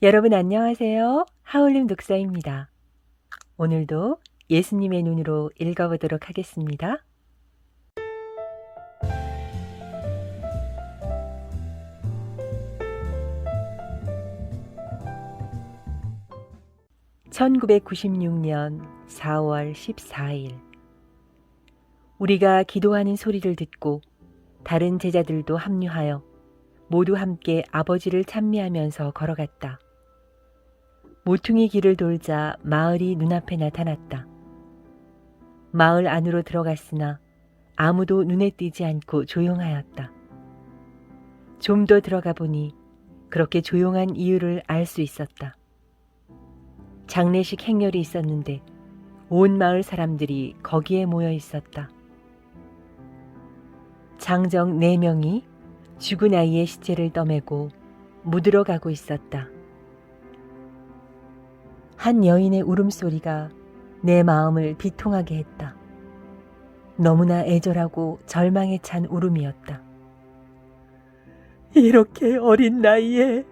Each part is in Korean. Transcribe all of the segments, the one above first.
여러분 안녕하세요. 하울림 독서입니다. 오늘도 예수님의 눈으로 읽어보도록 하겠습니다. (1996년 4월 14일) 우리가 기도하는 소리를 듣고 다른 제자들도 합류하여 모두 함께 아버지를 찬미하면서 걸어갔다. 모퉁이 길을 돌자 마을이 눈앞에 나타났다. 마을 안으로 들어갔으나 아무도 눈에 띄지 않고 조용하였다. 좀 더 들어가 보니 그렇게 조용한 이유를 알 수 있었다. 장례식 행렬이 있었는데 온 마을 사람들이 거기에 모여 있었다. 장정 4명이 죽은 아이의 시체를 떠매고 묻으러 가고 있었다. 한 여인의 울음소리가 내 마음을 비통하게 했다. 너무나 애절하고 절망에 찬 울음이었다. 이렇게 어린 나이에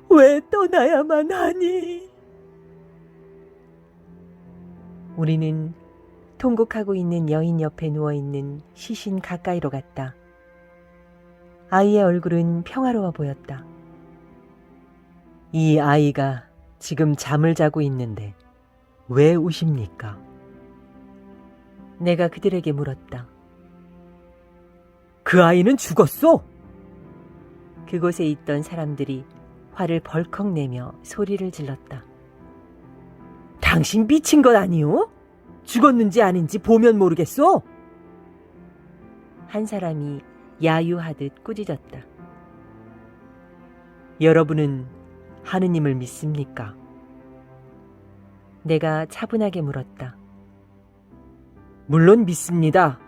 왜 떠나야만 하니? 우리는 통곡하고 있는 여인 옆에 누워있는 시신 가까이로 갔다. 아이의 얼굴은 평화로워 보였다. 이 아이가 지금 잠을 자고 있는데 왜 우십니까? 내가 그들에게 물었다. 그 아이는 죽었어? 그곳에 있던 사람들이 화를 벌컥 내며 소리를 질렀다. 당신 미친 것 아니오? 죽었는지 아닌지 보면 모르겠어? 한 사람이 야유하듯 꾸짖었다. 여러분은 하느님을 믿습니까? 내가 차분하게 물었다. 물론 믿습니다.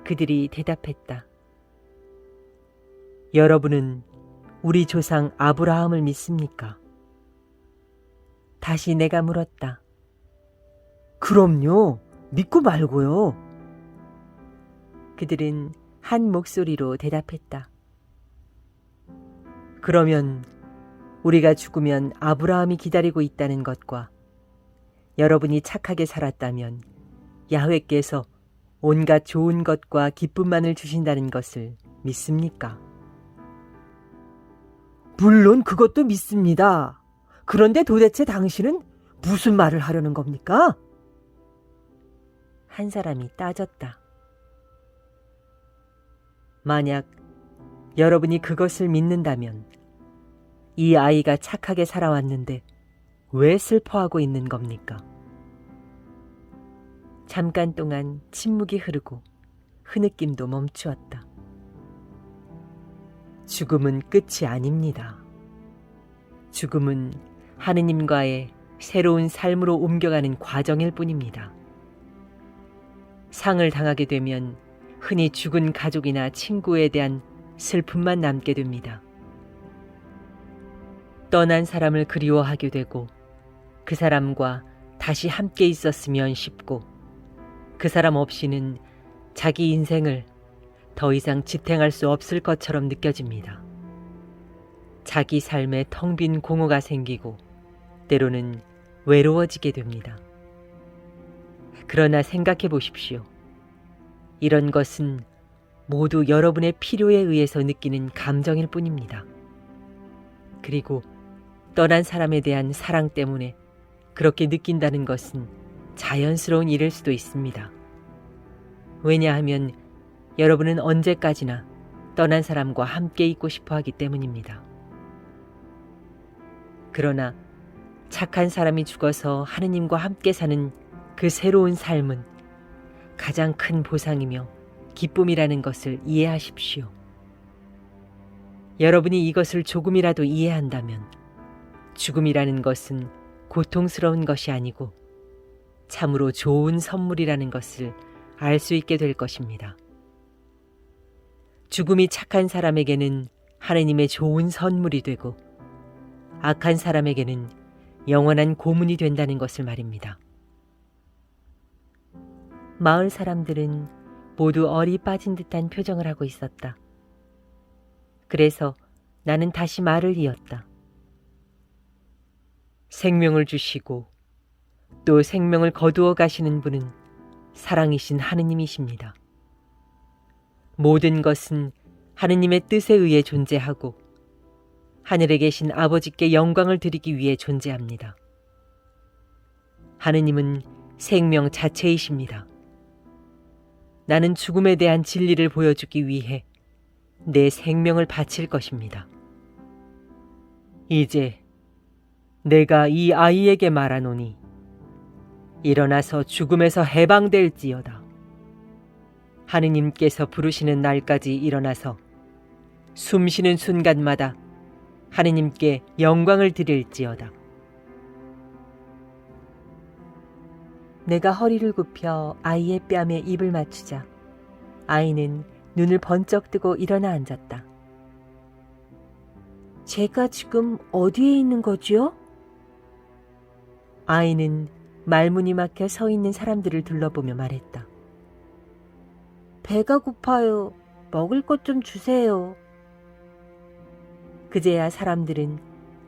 그들이 대답했다. 여러분은 우리 조상 아브라함을 믿습니까? 다시 내가 물었다. 그럼요. 믿고 말고요. 그들은 한 목소리로 대답했다. 그러면 우리가 죽으면 아브라함이 기다리고 있다는 것과 여러분이 착하게 살았다면 야훼께서 온갖 좋은 것과 기쁨만을 주신다는 것을 믿습니까? 물론 그것도 믿습니다. 그런데 도대체 당신은 무슨 말을 하려는 겁니까? 한 사람이 따졌다. 만약 여러분이 그것을 믿는다면 이 아이가 착하게 살아왔는데 왜 슬퍼하고 있는 겁니까? 잠깐 동안 침묵이 흐르고 흐느낌도 멈추었다. 죽음은 끝이 아닙니다. 죽음은 하느님과의 새로운 삶으로 옮겨가는 과정일 뿐입니다. 상을 당하게 되면 흔히 죽은 가족이나 친구에 대한 슬픔만 남게 됩니다. 떠난 사람을 그리워하게 되고 그 사람과 다시 함께 있었으면 싶고 그 사람 없이는 자기 인생을 더 이상 지탱할 수 없을 것처럼 느껴집니다. 자기 삶에 텅 빈 공허가 생기고 때로는 외로워지게 됩니다. 그러나 생각해 보십시오. 이런 것은 모두 여러분의 필요에 의해서 느끼는 감정일 뿐입니다. 그리고 떠난 사람에 대한 사랑 때문에 그렇게 느낀다는 것은 자연스러운 일일 수도 있습니다. 왜냐하면 여러분은 언제까지나 떠난 사람과 함께 있고 싶어 하기 때문입니다. 그러나 착한 사람이 죽어서 하느님과 함께 사는 그 새로운 삶은 가장 큰 보상이며 기쁨이라는 것을 이해하십시오. 여러분이 이것을 조금이라도 이해한다면 죽음이라는 것은 고통스러운 것이 아니고 참으로 좋은 선물이라는 것을 알 수 있게 될 것입니다. 죽음이 착한 사람에게는 하느님의 좋은 선물이 되고 악한 사람에게는 영원한 고문이 된다는 것을 말입니다. 마을 사람들은 모두 얼이 빠진 듯한 표정을 하고 있었다. 그래서 나는 다시 말을 이었다. 생명을 주시고 또 생명을 거두어 가시는 분은 사랑이신 하느님이십니다. 모든 것은 하느님의 뜻에 의해 존재하고 하늘에 계신 아버지께 영광을 드리기 위해 존재합니다. 하느님은 생명 자체이십니다. 나는 죽음에 대한 진리를 보여주기 위해 내 생명을 바칠 것입니다. 이제 내가 이 아이에게 말하노니 일어나서 죽음에서 해방될지어다. 하느님께서 부르시는 날까지 일어나서 숨쉬는 순간마다 하느님께 영광을 드릴지어다. 내가 허리를 굽혀 아이의 뺨에 입을 맞추자 아이는 눈을 번쩍 뜨고 일어나 앉았다. 제가 지금 어디에 있는 거지요? 아이는 말문이 막혀 서 있는 사람들을 둘러보며 말했다. 배가 고파요. 먹을 것 좀 주세요. 그제야 사람들은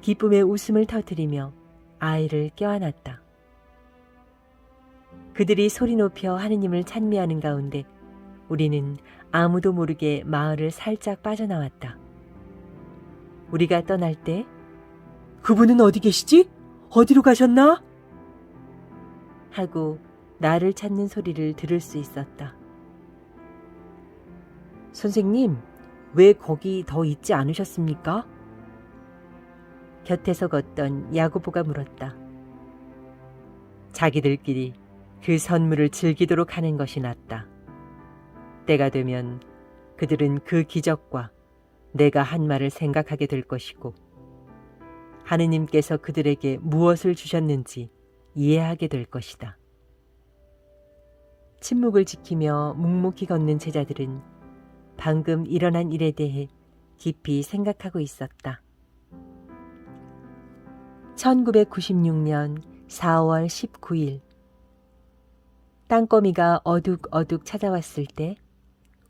기쁨의 웃음을 터뜨리며 아이를 껴안았다. 그들이 소리 높여 하느님을 찬미하는 가운데 우리는 아무도 모르게 마을을 살짝 빠져나왔다. 우리가 떠날 때 그분은 어디 계시지? 어디로 가셨나? 하고 나를 찾는 소리를 들을 수 있었다. 선생님, 왜 거기 더 있지 않으셨습니까? 곁에서 걷던 야고보가 물었다. 자기들끼리 그 선물을 즐기도록 하는 것이 낫다. 때가 되면 그들은 그 기적과 내가 한 말을 생각하게 될 것이고 하느님께서 그들에게 무엇을 주셨는지 이해하게 될 것이다. 침묵을 지키며 묵묵히 걷는 제자들은 방금 일어난 일에 대해 깊이 생각하고 있었다. 1996년 4월 19일 땅거미가 어둑어둑 찾아왔을 때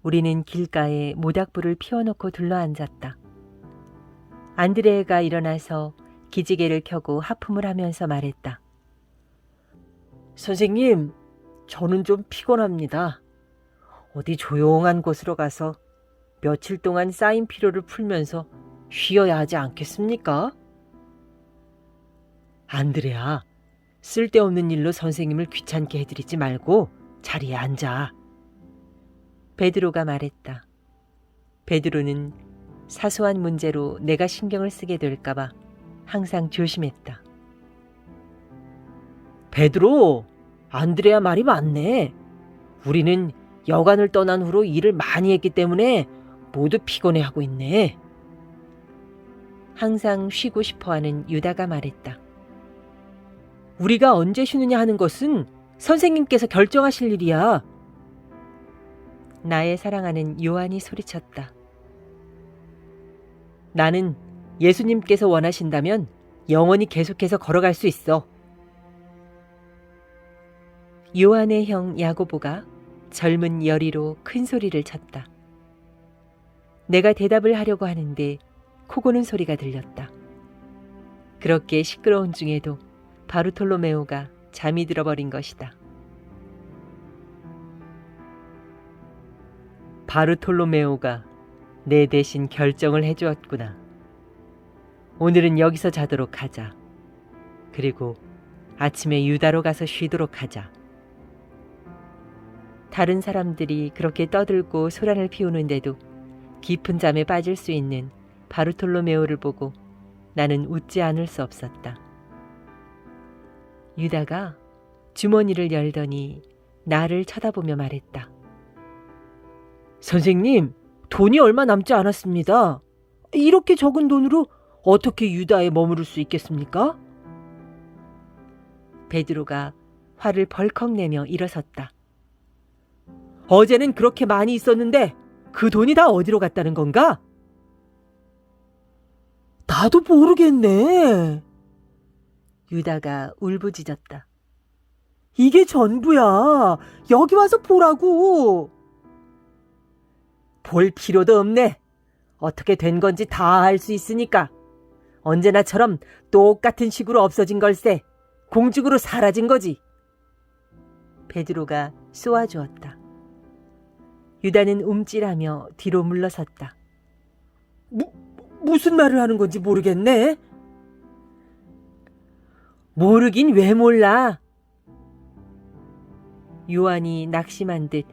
우리는 길가에 모닥불을 피워놓고 둘러앉았다. 안드레가 일어나서 기지개를 켜고 하품을 하면서 말했다. 선생님, 저는 좀 피곤합니다. 어디 조용한 곳으로 가서 며칠 동안 쌓인 피로를 풀면서 쉬어야 하지 않겠습니까? 안드레야, 쓸데없는 일로 선생님을 귀찮게 해드리지 말고 자리에 앉아. 베드로가 말했다. 베드로는 사소한 문제로 내가 신경을 쓰게 될까봐 항상 조심했다. 베드로, 안드레야 말이 맞네. 우리는 여관을 떠난 후로 일을 많이 했기 때문에 모두 피곤해하고 있네. 항상 쉬고 싶어하는 유다가 말했다. 우리가 언제 쉬느냐 하는 것은 선생님께서 결정하실 일이야. 나의 사랑하는 요한이 소리쳤다. 나는 예수님께서 원하신다면 영원히 계속해서 걸어갈 수 있어. 요한의 형 야고보가 젊은 열의로 큰 소리를 쳤다. 내가 대답을 하려고 하는데 코 고는 소리가 들렸다. 그렇게 시끄러운 중에도 바르톨로메오가 잠이 들어버린 것이다. 바르톨로메오가 내 대신 결정을 해주었구나. 오늘은 여기서 자도록 하자. 그리고 아침에 유다로 가서 쉬도록 하자. 다른 사람들이 그렇게 떠들고 소란을 피우는데도 깊은 잠에 빠질 수 있는 바르톨로메오를 보고 나는 웃지 않을 수 없었다. 유다가 주머니를 열더니 나를 쳐다보며 말했다. 선생님, 돈이 얼마 남지 않았습니다. 이렇게 적은 돈으로 어떻게 유다에 머무를 수 있겠습니까? 베드로가 화를 벌컥 내며 일어섰다. 어제는 그렇게 많이 있었는데 그 돈이 다 어디로 갔다는 건가? 나도 모르겠네. 유다가 울부짖었다. 이게 전부야. 여기 와서 보라고. 볼 필요도 없네. 어떻게 된 건지 다 알 수 있으니까. 언제나처럼 똑같은 식으로 없어진 걸세. 공중으로 사라진 거지. 베드로가 쏘아주었다. 유다는 움찔하며 뒤로 물러섰다. 무슨 말을 하는 건지 모르겠네. 모르긴 왜 몰라. 요한이 낙심한 듯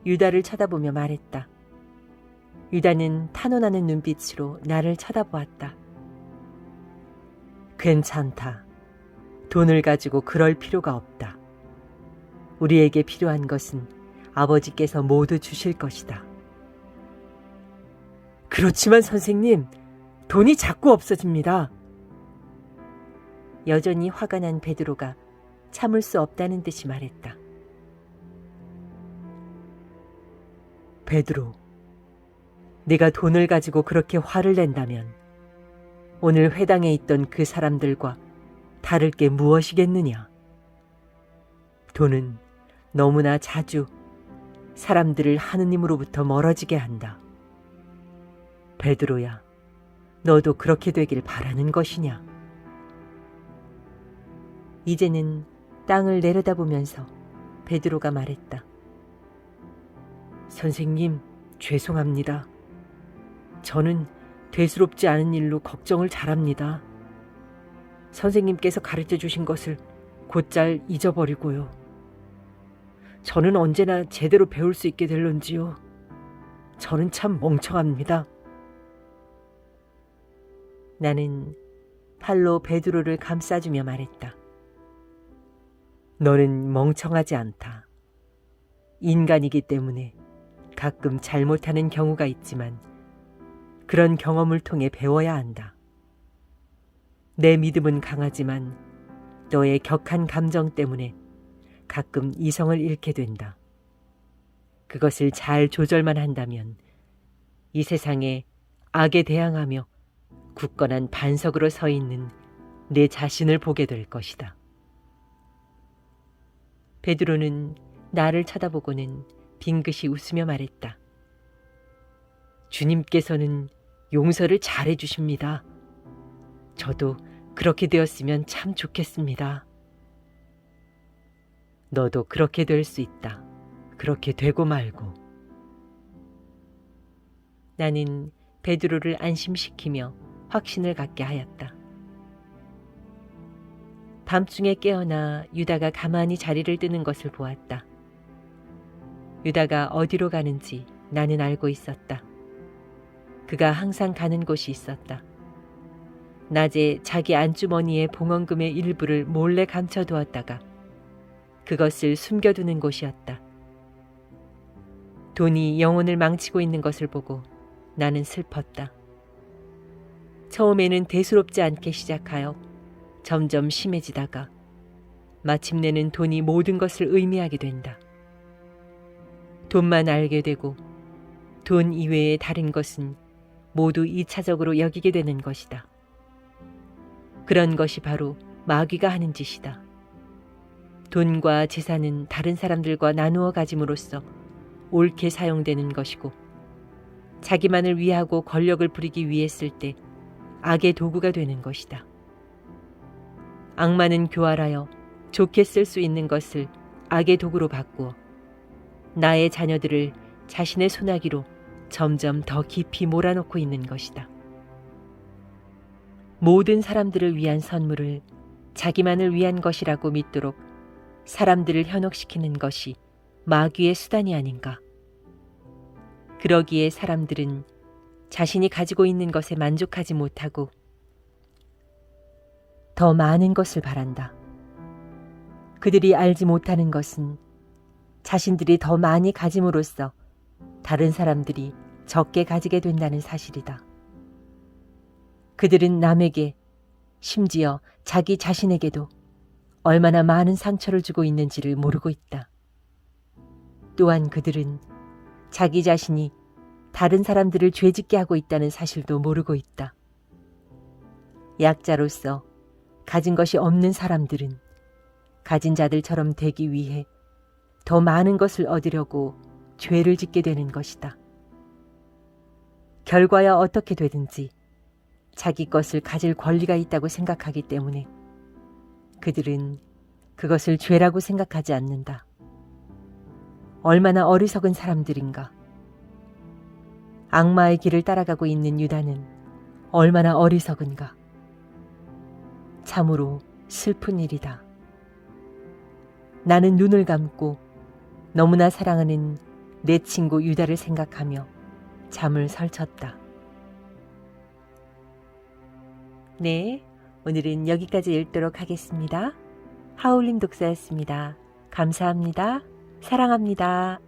유다를 쳐다보며 말했다. 유다는 탄원하는 눈빛으로 나를 쳐다보았다. 괜찮다. 돈을 가지고 그럴 필요가 없다. 우리에게 필요한 것은 아버지께서 모두 주실 것이다. 그렇지만 선생님, 돈이 자꾸 없어집니다. 여전히 화가 난 베드로가 참을 수 없다는 듯이 말했다. 베드로, 네가 돈을 가지고 그렇게 화를 낸다면 오늘 회당에 있던 그 사람들과 다를 게 무엇이겠느냐? 돈은 너무나 자주 사람들을 하느님으로부터 멀어지게 한다. 베드로야, 너도 그렇게 되길 바라는 것이냐? 이제는 땅을 내려다보면서 베드로가 말했다. 선생님, 죄송합니다. 저는 대수롭지 않은 일로 걱정을 잘합니다. 선생님께서 가르쳐 주신 것을 곧잘 잊어버리고요. 저는 언제나 제대로 배울 수 있게 될런지요. 저는 참 멍청합니다. 나는 팔로 베드로를 감싸주며 말했다. 너는 멍청하지 않다. 인간이기 때문에 가끔 잘못하는 경우가 있지만 그런 경험을 통해 배워야 한다. 내 믿음은 강하지만 너의 격한 감정 때문에 가끔 이성을 잃게 된다. 그것을 잘 조절만 한다면 이 세상에 악에 대항하며 굳건한 반석으로 서 있는 내 자신을 보게 될 것이다. 베드로는 나를 쳐다보고는 빙긋이 웃으며 말했다. 주님께서는 용서를 잘해 주십니다. 저도 그렇게 되었으면 참 좋겠습니다. 너도 그렇게 될 수 있다. 그렇게 되고 말고. 나는 베드로를 안심시키며 확신을 갖게 하였다. 밤중에 깨어나 유다가 가만히 자리를 뜨는 것을 보았다. 유다가 어디로 가는지 나는 알고 있었다. 그가 항상 가는 곳이 있었다. 낮에 자기 안주머니에 봉헌금의 일부를 몰래 감춰두었다가 그것을 숨겨두는 곳이었다. 돈이 영혼을 망치고 있는 것을 보고 나는 슬펐다. 처음에는 대수롭지 않게 시작하여 점점 심해지다가 마침내는 돈이 모든 것을 의미하게 된다. 돈만 알게 되고 돈 이외의 다른 것은 모두 2차적으로 여기게 되는 것이다. 그런 것이 바로 마귀가 하는 짓이다. 돈과 재산은 다른 사람들과 나누어 가짐으로써 옳게 사용되는 것이고 자기만을 위하고 권력을 부리기 위해 쓸 때 악의 도구가 되는 것이다. 악마는 교활하여 좋게 쓸 수 있는 것을 악의 도구로 바꾸어 나의 자녀들을 자신의 소나기로 점점 더 깊이 몰아넣고 있는 것이다. 모든 사람들을 위한 선물을 자기만을 위한 것이라고 믿도록 사람들을 현혹시키는 것이 마귀의 수단이 아닌가. 그러기에 사람들은 자신이 가지고 있는 것에 만족하지 못하고 더 많은 것을 바란다. 그들이 알지 못하는 것은 자신들이 더 많이 가짐으로써 다른 사람들이 적게 가지게 된다는 사실이다. 그들은 남에게, 심지어 자기 자신에게도 얼마나 많은 상처를 주고 있는지를 모르고 있다. 또한 그들은 자기 자신이 다른 사람들을 죄짓게 하고 있다는 사실도 모르고 있다. 약자로서 가진 것이 없는 사람들은 가진 자들처럼 되기 위해 더 많은 것을 얻으려고 죄를 짓게 되는 것이다. 결과야 어떻게 되든지 자기 것을 가질 권리가 있다고 생각하기 때문에 그들은 그것을 죄라고 생각하지 않는다. 얼마나 어리석은 사람들인가. 악마의 길을 따라가고 있는 유다는 얼마나 어리석은가. 참으로 슬픈 일이다. 나는 눈을 감고 너무나 사랑하는 내 친구 유다를 생각하며 잠을 설쳤다. 네, 오늘은 여기까지 읽도록 하겠습니다. 하울림 독사였습니다. 감사합니다. 사랑합니다.